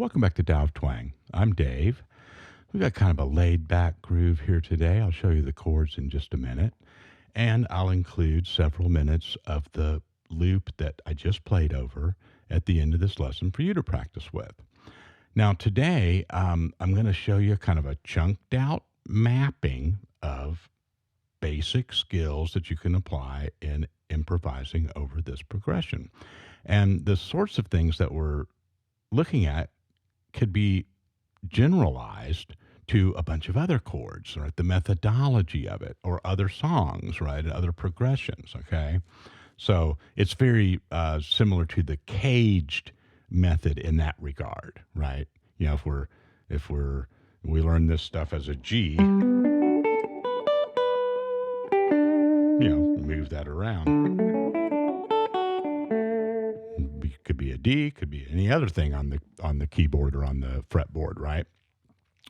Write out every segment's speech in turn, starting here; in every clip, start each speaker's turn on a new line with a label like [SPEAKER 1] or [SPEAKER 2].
[SPEAKER 1] Welcome back to Tao of Twang. I'm Dave. We've got kind of a laid-back groove here today. I'll show you the chords in just a minute, and I'll include several minutes of the loop that I just played over at the end of this lesson for you to practice with. Now, today, I'm going to show you kind of a chunked out mapping of basic skills that you can apply in improvising over this progression. And the sorts of things that we're looking at could be generalized to a bunch of other chords, right? The methodology of it, or other songs, right? And other progressions, okay? So it's very similar to the caged method in that regard, right? You know, if we learn this stuff as a G, you know, move that around. Could be a D, could be any other thing on the keyboard or on the fretboard, right?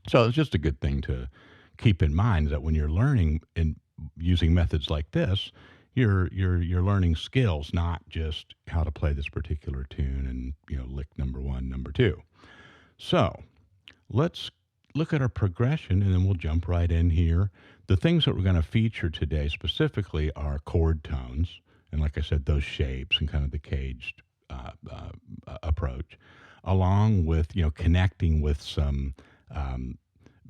[SPEAKER 1] So it's just a good thing to keep in mind that when you're learning and using methods like this, you're learning skills, not just how to play this particular tune and, you know, lick number one, number two. So let's look at our progression, and then we'll jump right in here. The things that we're going to feature today specifically are chord tones, and like I said, those shapes and kind of the caged approach, along with, you know, connecting with some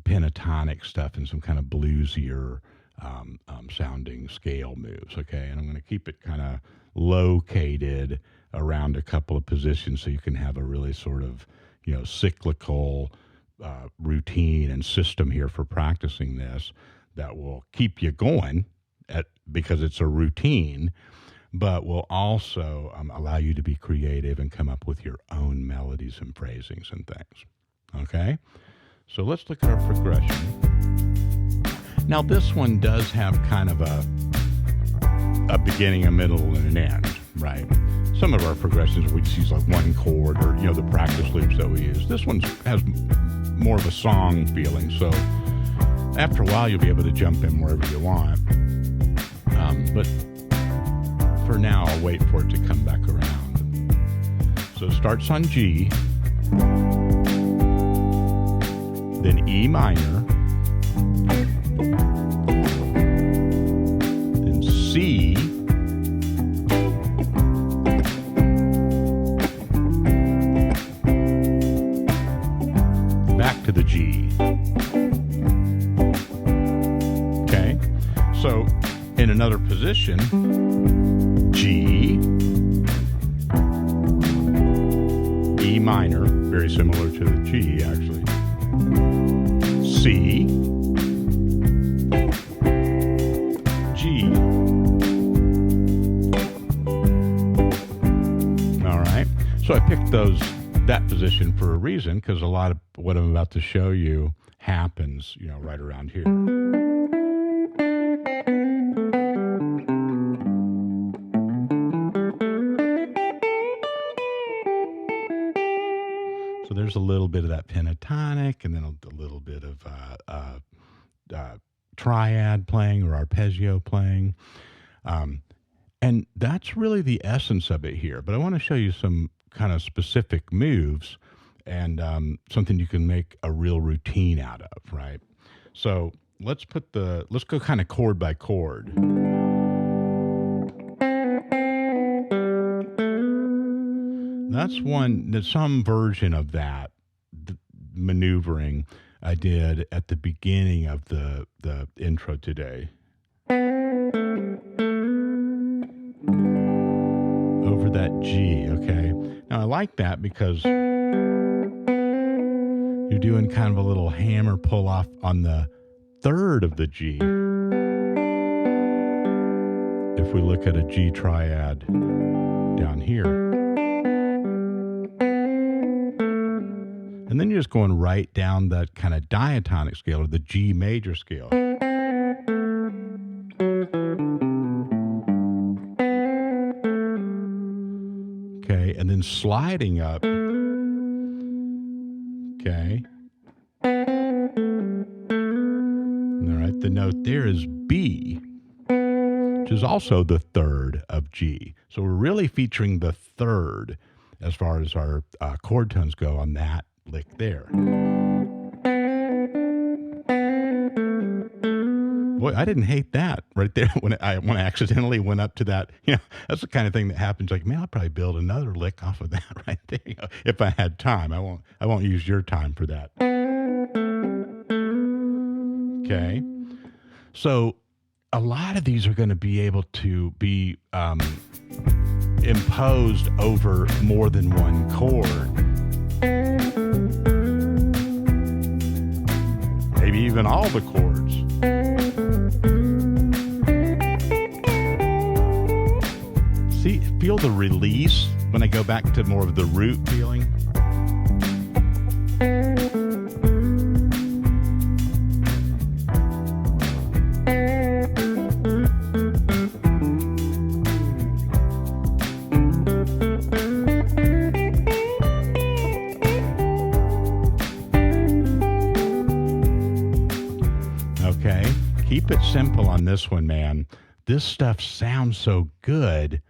[SPEAKER 1] pentatonic stuff and some kind of bluesier sounding scale moves, okay? And I'm going to keep it kind of located around a couple of positions so you can have a really sort of, you know, cyclical routine and system here for practicing this that will keep you going because it's a routine, but will also allow you to be creative and come up with your own melodies and phrasings and things, okay? So let's look at our progression. Now, this one does have kind of a beginning, a middle, and an end, right? Some of our progressions we just use like one chord, or, you know, the practice loops that we use. This one has more of a song feeling, so after a while you'll be able to jump in wherever you want. But for now, I'll wait for it to come back around. So it starts on G, then E minor, then C, back to the G. Okay, so in another position, G, E minor, very similar to the G actually, C, G. All right, so I picked that position for a reason, because a lot of what I'm about to show you happens, you know, right around here. So there's a little bit of that pentatonic, and then a little bit of triad playing or arpeggio playing. And that's really the essence of it here. But I want to show you some kind of specific moves and something you can make a real routine out of, right? So let's go kind of chord by chord. There's some version of that maneuvering I did at the beginning of the intro today. Over that G, okay? Now I like that because you're doing kind of a little hammer pull off on the third of the G. If we look at a G triad down here. And then you're just going right down that kind of diatonic scale, or the G major scale. Okay, and then sliding up. Okay. All right, the note there is B, which is also the third of G. So we're really featuring the third as far as our chord tones go on that lick there. Boy, I didn't hate that right there when I accidentally went up to that. That's the kind of thing that happens. Like, man, I'll probably build another lick off of that right there. If I had time, I won't use your time for that. Okay, so a lot of these are going to be able to be imposed over more than one chord, maybe even all the chords. See, feel the release when I go back to more of the root feeling. Okay, keep it simple on this one, man. This stuff sounds so good.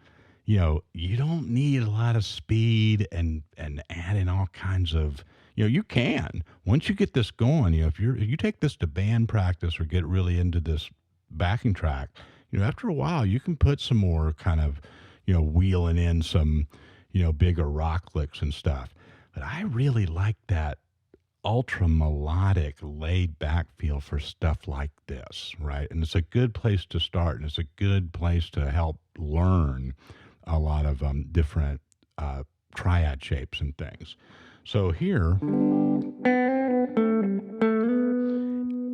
[SPEAKER 1] You don't need a lot of speed and add in all kinds of, you can. Once you get this going, if you take this to band practice or get really into this backing track, after a while you can put some more kind of, wheeling in some, bigger rock licks and stuff. But I really like that ultra melodic, laid back feel for stuff like this, right? And it's a good place to start, and it's a good place to help learn a lot of different triad shapes and things. So here,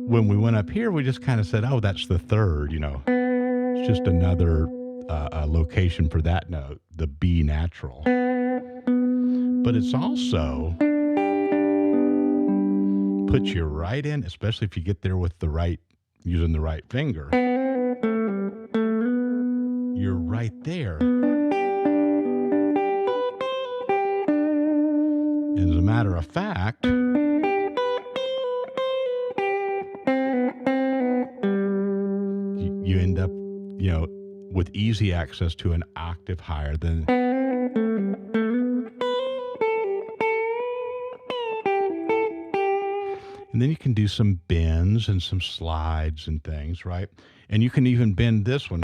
[SPEAKER 1] when we went up here, we just kind of said, oh, that's the third, it's just another location for that note, the B natural. But it's also puts you right in, especially if you get there with using the right finger. You're right there. As a matter of fact, you end up, with easy access to an octave higher than. And then you can do some bends and some slides and things, right? And you can even bend this one.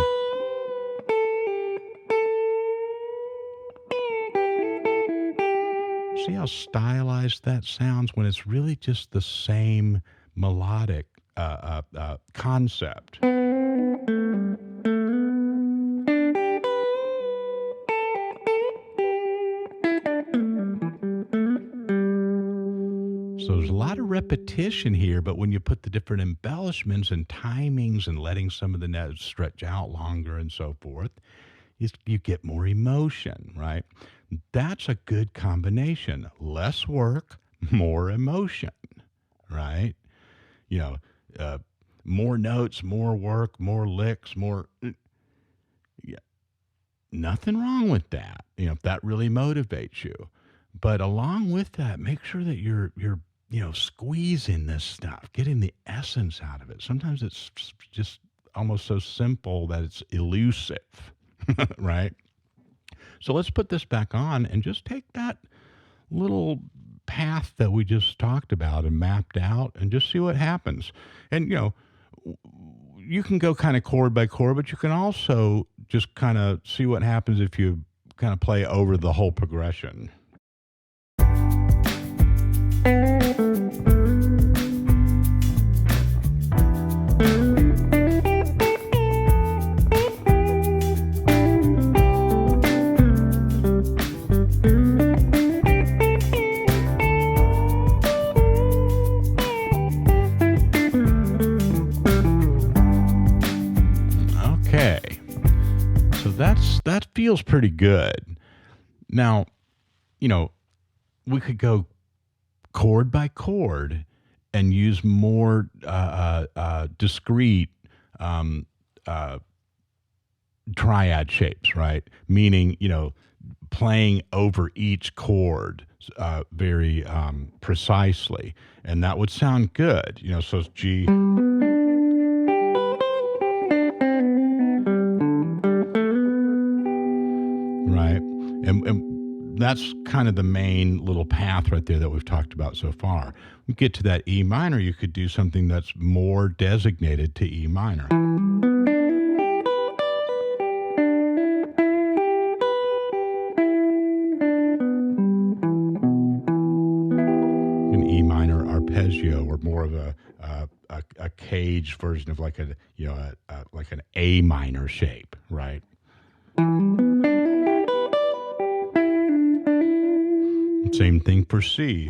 [SPEAKER 1] See how stylized that sounds when it's really just the same melodic concept. So there's a lot of repetition here, but when you put the different embellishments and timings and letting some of the notes stretch out longer and so forth, you get more emotion, right? That's a good combination. Less work, more emotion, right? More notes, more work, more licks, more. Yeah, nothing wrong with that. If that really motivates you. But along with that, make sure that you're squeezing this stuff, getting the essence out of it. Sometimes it's just almost so simple that it's elusive, right? So let's put this back on and just take that little path that we just talked about and mapped out and just see what happens. And, you can go kind of chord by chord, but you can also just kind of see what happens if you kind of play over the whole progression. That feels pretty good. Now, we could go chord by chord and use more discrete triad shapes, right? Meaning, playing over each chord very precisely, and that would sound good. So it's G. Right. And that's kind of the main little path right there that we've talked about so far. We get to that E minor, you could do something that's more designated to E minor. An E minor arpeggio, or more of a caged version of like a like an A minor shape, right? Same thing for C.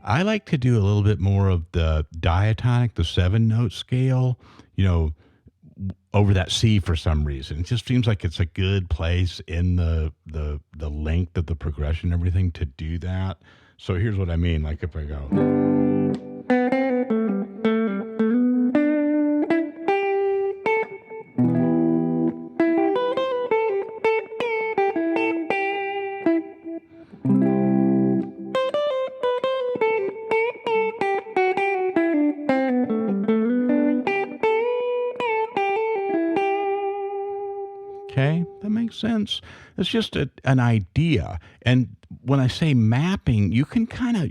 [SPEAKER 1] I like to do a little bit more of the diatonic, the 7-note scale, over that C for some reason. It just seems like it's a good place in the length of the progression and everything to do that. So here's what I mean. Like if I go. Okay, that makes sense. It's just an idea. And when I say mapping, you can kind of,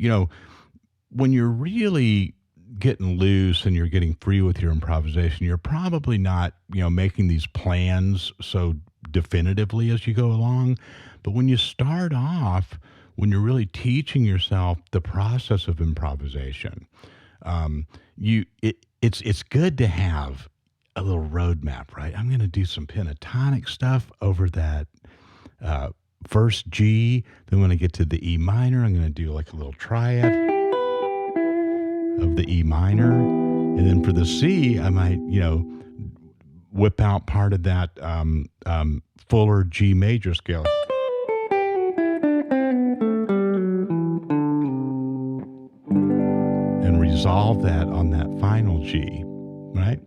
[SPEAKER 1] when you're really getting loose and you're getting free with your improvisation, you're probably not, making these plans so definitively as you go along. But when you start off, when you're really teaching yourself the process of improvisation, it's good to have a little roadmap, right? I'm going to do some pentatonic stuff over that first G. Then when I get to the E minor, I'm going to do like a little triad of the E minor. And then for the C, I might, whip out part of that fuller G major scale. And resolve that on that final G, right?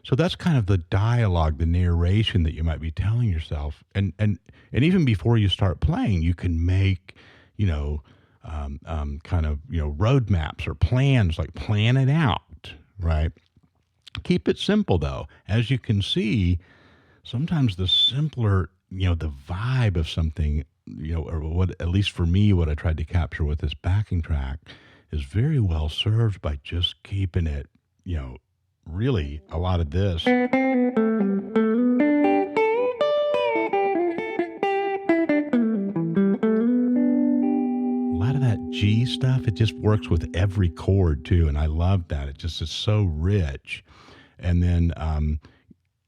[SPEAKER 1] So that's kind of the dialogue, the narration that you might be telling yourself. And even before you start playing, you can make, roadmaps or plans, like plan it out, right? Keep it simple, though. As you can see, sometimes the simpler, the vibe of something, or what, at least for me, what I tried to capture with this backing track is very well served by just keeping it, really a lot of this. A lot of that G stuff, it just works with every chord too, and I love that. It just is so rich, and then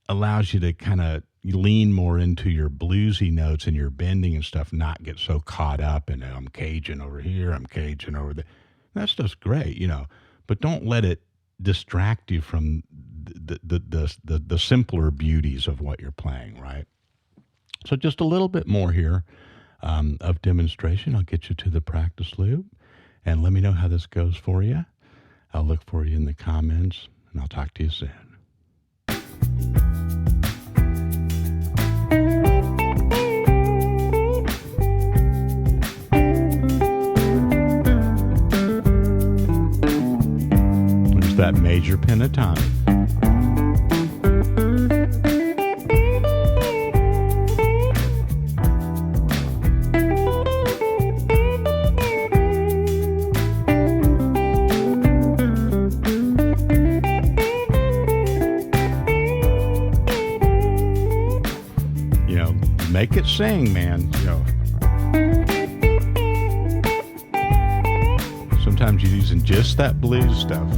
[SPEAKER 1] allows you to kind of lean more into your bluesy notes and your bending and stuff, not get so caught up in I'm caging over here, I'm caging over there. That stuff's great, but don't let it distract you from the simpler beauties of what you're playing, right? So just a little bit more here of demonstration. I'll get you to the practice loop, and let me know how this goes for you. I'll look for you in the comments, and I'll talk to you soon. That major pentatonic. Make it sing, man. Sometimes you're using just that blues stuff.